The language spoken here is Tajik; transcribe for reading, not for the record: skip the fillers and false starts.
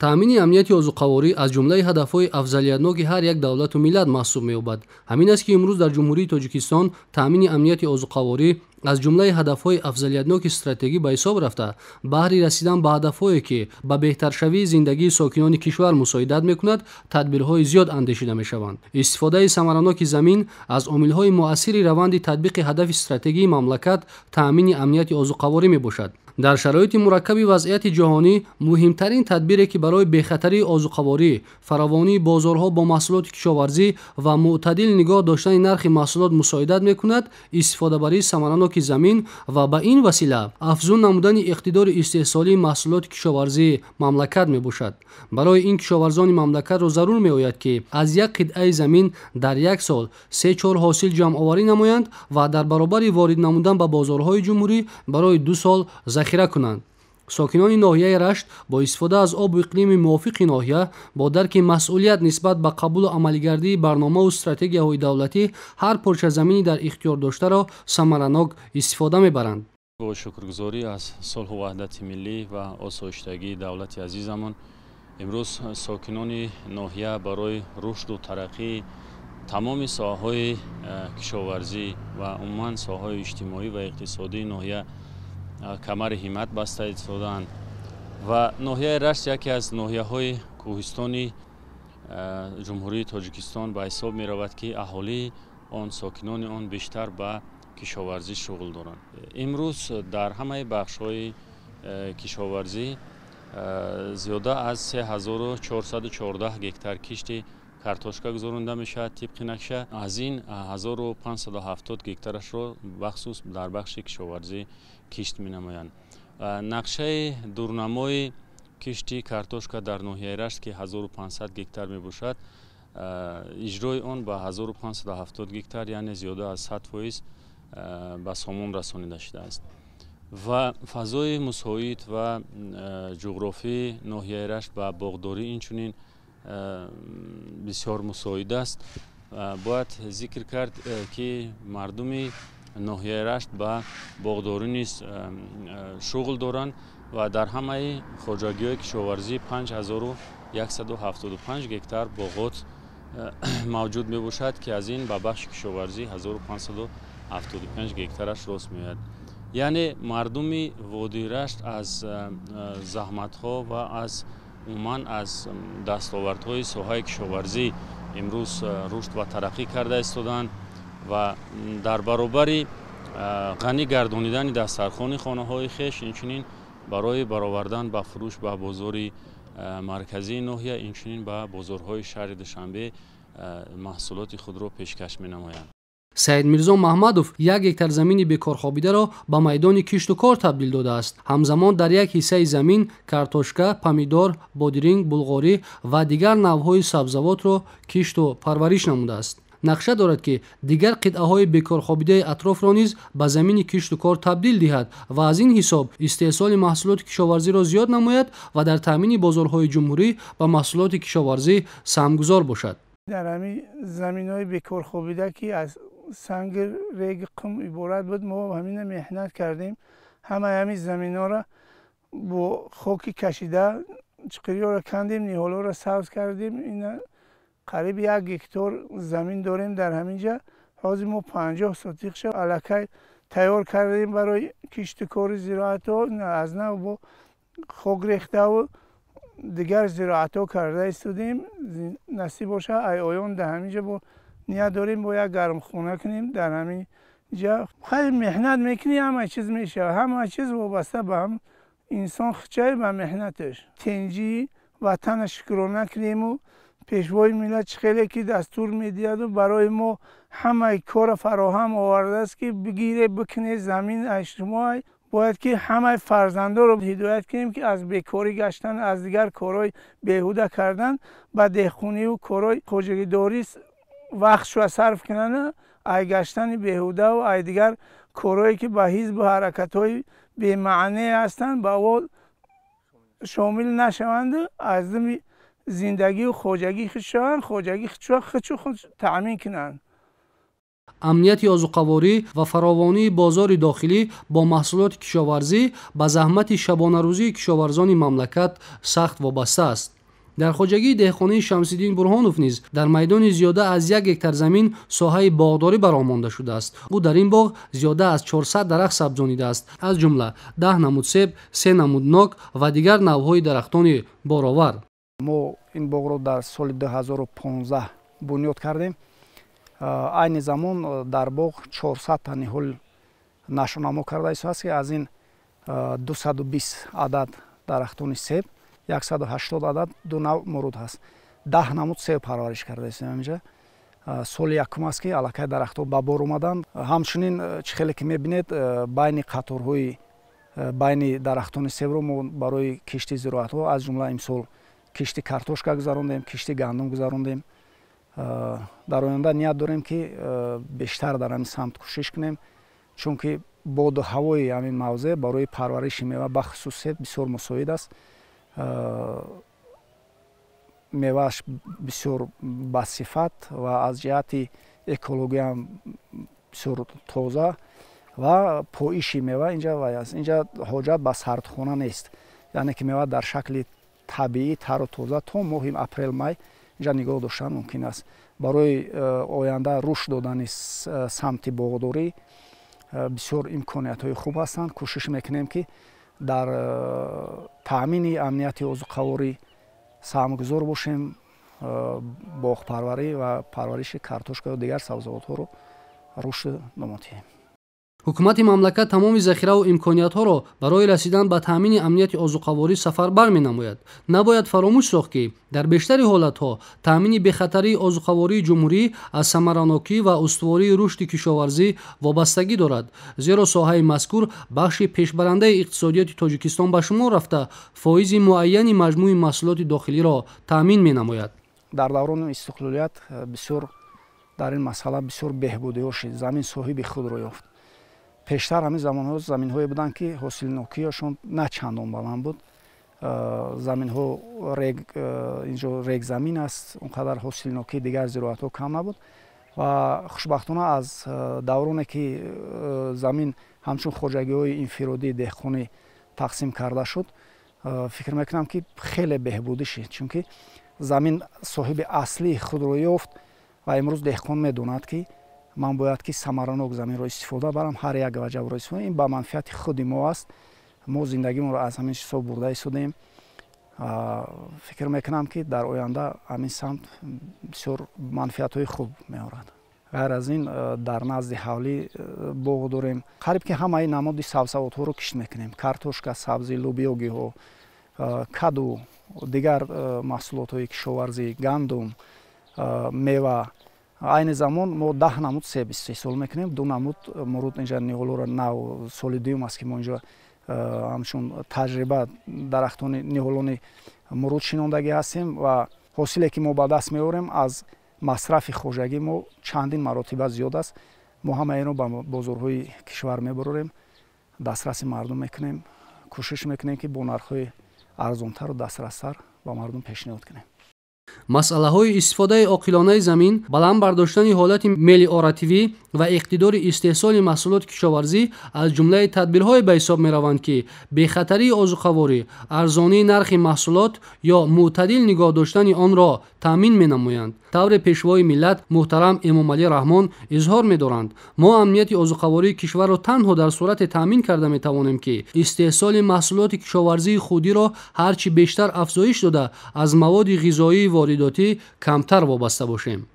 таъмини амнияти озуқаворӣ аз ҷумлаи ҳадафҳои афзалиятноки ҳар як давлату миллат маҳсуб меёбад. Ҳамин аст ки имрӯз дар ҷумҳурии Тоҷикистон таъмини амнияти озуқаворӣ аз ҷумлаи ҳадафҳои афзалиятноки стратегӣ ба ҳисоб рафта, баҳри расидан ба ҳадафҳое ки ба беҳтаршавии зиндагии сокинони кишвар мусоидат мекунад, тадбирҳои зиёд андешида мешаванд. Истифодаи самараноки замин аз омилҳои муассири раванди татбиқи ҳадафи стратегии мамлакат таъмини амнияти озуқаворӣ мебошад. дар шароити мураккаби вазъияти ҷаҳонӣ муҳимтарин тадбире ки барои бехатарии озуқаворӣ, фаровонии бозорҳо бо маҳсулоти кишоварзӣ ва мӯътадил нигоҳ доштани нархи маҳсулот мусоидат мекунад, истифодабарии самараноки замин ва ба ин васила афзун намудани иқтидори истеҳсолии маҳсулоти кишоварзии мамлакат мебошад. барои ин кишоварзони мамлакатро зарур меояд ки аз як қитъаи замин дар як сол 3-4 ҳосил ҷамъоварӣ намоянд ва дар баробари ворид намудан ба бозорҳои ҷумҳурӣ барои 2 сол захира кунанд. сокинони ноҳияи Рашт бо истифода аз обу иқлими мувофиқи ноҳия бо дарки масъулият нисбат ба қабулу амалигардии барномаву стратегияҳои давлатӣ ҳар порча замини дар ихтиёр доштаро самаранок истифода мебаранд. бо шукргузорӣ аз сулҳу ваҳдати миллӣ ва осоиштагии давлати азизамон имрӯз сокинони ноҳия барои рушду тараққии тамоми соҳаҳои кишоварзӣ ва умуман соҳаҳои иҷтимоӣ ва иқтисодии ноҳия камари ҳиммат баста истоданд ва ноҳияи Рашт яке аз ноҳияҳои кӯҳистони ҷумҳурии Тоҷикистон ба ҳисоб меравад ки аҳолии он, сокинони он бештар ба кишоварзӣ шуғл доранд. имрӯз дар ҳамаи бахшҳои кишоварзӣ зиёда аз 3414 гектар кишти картошка гузаронда мешавад тибқи накша. аз ин 1570 гектарашро бахсус дар бахши кишоварзӣ кишт менамоянд. нақшаи дурнамои кишти картошка дар ноҳияи Рашт ки 1500 гектар мебошад, иҷрои он ба 1570 гектар, яъне зиёда аз 100% ба сомон расонида шудааст ва фазои мусоид ва ҷуғрофии ноҳияи Рашт ба боғдорӣ инчунин бисёр мусоид аст. бояд зикр кард ки мардуми ноҳияи Рашт ба боғдорӣ низ шуғл доранд ва дар ҳамаи хоҷагиҳои кишоварзӣ 5175 гектар боғот мавҷуд мебошад ки аз ин ба бахши кишоварзӣ 1575 гектараш рост меояд. яъне мардуми водии Рашт аз заҳматҳо ва аз умуман аз дастовардҳои соҳаи кишоварзӣ имрӯз рушд ва тараққӣ карда истоданд ва дар баробари ғанӣ гардонидани дастархони хонаҳои хеш, инчунин барои баровардан ба фурӯш ба бозори марказии ноҳия, инчунин ба бозорҳои шаҳри Душанбе маҳсулоти худро пешкаш менамоянд. Саид Мирзо Маҳмадов 1 гектар замини бекорхобидаро ба майдони кишту кор табдил додааст. ҳамзамон дар як ҳиссаи замин картошка, помидор, бодиринг, булғорӣ ва дигар навъҳои сабзавотро кишту парвариш намудааст. нақша дорад ки дигар қитъаҳои бекорхобидаи атрофро низ ба замини кишту кор табдил диҳад ва аз ин ҳисоб истеҳсоли маҳсулоти кишоварзиро зиёд намояд ва дар таъмини бозорҳои ҷумҳурӣ ба маҳсулоти кишоварзӣ саҳмгузор бошад. дар ҳамин заминҳои бекорхобида ки аз санги реги қум иборат буд, мо ҳамина меҳнат кардем. ҳамаи ҳамин заминҳоро бо хоки кашида чиқириҳоро кандем, ниҳолҳоро сабз кардем. ина қариб 1 гектар замин дорем дар ҳаминҷа. ҳозир мо 50 сотиқша аллакай тайёр кардем барои кишту кори зироатҳо. аз нав бо хок рехтаву дигар зироатҳо карда истодем. насиб боша ай оён дар ҳаминҷа бо ният дорем бо як гармхона кунем дар ҳаминҷа. хеле меҳнат мекунем, ҳама чиз мешавад. ҳама чиз вобаста ба ҳам инсон хичай ба меҳнаташ. тенҷии ватана шукрона кунему пешвои миллат хеле ки дастур медиҳаду барои мо ҳамаи кора фароҳам овардааст ки бигире бикуне замин ай шумо. бояд ки ҳамаи фарзандоро ҳидоят кунем ки аз бекорӣ гаштан, аз дигар корҳои беҳуда кардан ба деҳқониву корҳои хоҷагидорӣ вақтшро сарф кунанд. ай гаштани беҳудаву ай дигар корҳое ки ба ҳизбу ҳаракатҳои бемаъне ҳастанд ба ол шомил нашаванду аз дами зиндагию хоҷагӣ худ шаванд, хоҷагӣ худ таъмин кунанд. امنیت اوزوقواری و فراوانی بازار داخلی با محصولات کشاورزی به زحمت شبانه روزی کشاورزان مملکت سخت وابسته است. در خواجگی دهخانه شمس‌الدین برهانوف نیز در میدان زیاده از 1 هکتار زمین ساحه باغداری برآمده شده است. او در این باغ زیاده از 400 درخت سبزانیده است، از جمله 10 نمود سیب، 3 نمود ناک و دیگر نوع‌های درختان بارآور. ما این باغ را در سال 2015 بنیاد کردیم. عین زمان در باغ 400 تا نهال نشونما کرده است که از این 220 عدد درختان سیب، 180 عدد دو نوع مرود هست. 10 نمود سیب پرورش کرده است. اینجا سال یکم است که الکی درختها به بار اومدن. همچنین چخیلی که میبینید بین قطارهای بین درختان سیب رو ما برای کشتی زراعت ها از جمله امسال کشتی کارتوشکا گذراندیم، کشتی گندم گذراندیم. در آینده نیت داریم که بیشتر در این سمت کوشش کنیم، چون که باد و هوای همین موضع برای پرورش میوه به خصوص سیب بسیار مساعد است. میوهش بسیار با صفت و از جهت اکولوژی هم بسیار تازه و پویش میوه اینجا است. اینجا حاجت به سردخانه نیست، یعنی که میوه در شکل طبیعی تر و تازه تا ماه اپریل مای اینجا نگاه داشتن ممکن است. برای آینده رشد دادن سمت باغداری بسیار امکانیت های خوب هستند. کوشش میکنیم که در تامین امنیت اوزوقواری سرمایه‌گذار باشیم، باغ پروری و پرورش کارتوشکا و دیگر سبزیجات ها رو رشد نماییم. حکومت مملکت تمام ذخیره و امکانیت‌ها را برای رسیدن به تامین امنیت اوزوقواری سفربر می‌نماید. نباید فراموش ساخت که در بیشتر حالت‌ها تامین بخطری اوزوقواری جمهوری از ثمراناکی و استواری رشد کشاورزی وابستگی دارد، زیرا ساحه مذکور بخش پیشبرنده اقتصادیات تاجیکستان به شمار رفته فایز معین مجموع محصولات داخلی را تامین می‌نماید. در دوران استقلالیت بسیار در این مسئله بسیار بهبودی شد. زمین صاحب خود را یافت. پیشتر همین زمان‌ها زمین‌هایی بودند که حاصلناکی‌شان نه چندان بلند بود. زمین‌ها اینجا ریگ زمین است، اونقدر حاصلناکی دیگر زراعت‌ها کم نبود و خوشبختانه از دورانی که زمین همچون خواجگی‌های انفرادی دهقانی تقسیم کرده شد، فکر می‌کنم که خیلی بهبودی شد، چون که زمین صاحب اصلی خود را یافت و امروز دهقان می‌داند که من باید که ثمراناک زمین را استفاده برم، هر یک وجب را استفاده. این به منفعت خود ما است. ما زندگی را از همین حساب برده ایستادیم. فکر میکنم که در آینده همین سمت بسیار منفعت های خوب میآورد. غیر از این در نزد حولی باغ داریم. قریب که همه نماد سبزیجات ها رو کشت میکنیم. کارتوشکا، سبزی، لوبیا گیاه، کدو، دیگر محصولات های کشاورزی، گندم، میوه. عین زمان ما 10 نمود سیب استحصال میکنیم. 2 نمود مرود اینجا نیهولو نو سال دوم است که ما اینجا همچون تجربه درختان نیهولون مرود شناندگی هستیم و حاصلی که ما به دست میاریم از مصرف خواجگی ما چندین مراتب زیاد است. ما همه اینو به بازارهای کشور میبریم، دسترس مردم میکنیم، کوشش میکنیم که با نرخ‌های ارزانتر و دسترستر با مردم پیشنهاد کنیم. مسئله‌های استفاده عاقلانه زمین، بلند برداشتن حالت ملیوراتیوی و اقتدار استحصال محصولات کشاورزی از جمله تدبیرهای به حساب می‌روند که بی‌خطری اوزوقواری، ارزانی نرخ محصولات یا معتدل نگاه داشتن آن را تامین می‌نمایند. طور پیشوای ملت محترم امام علی رحمان اظهار می‌دارند: ما امنیت اوزوقواری کشور را تنها در صورت تامین کرده می‌توانیم که استحصال محصولات کشاورزی خودی را هرچی بیشتر افزایش داده از مواد غذایی وارداتی کمتر وابسته باشیم.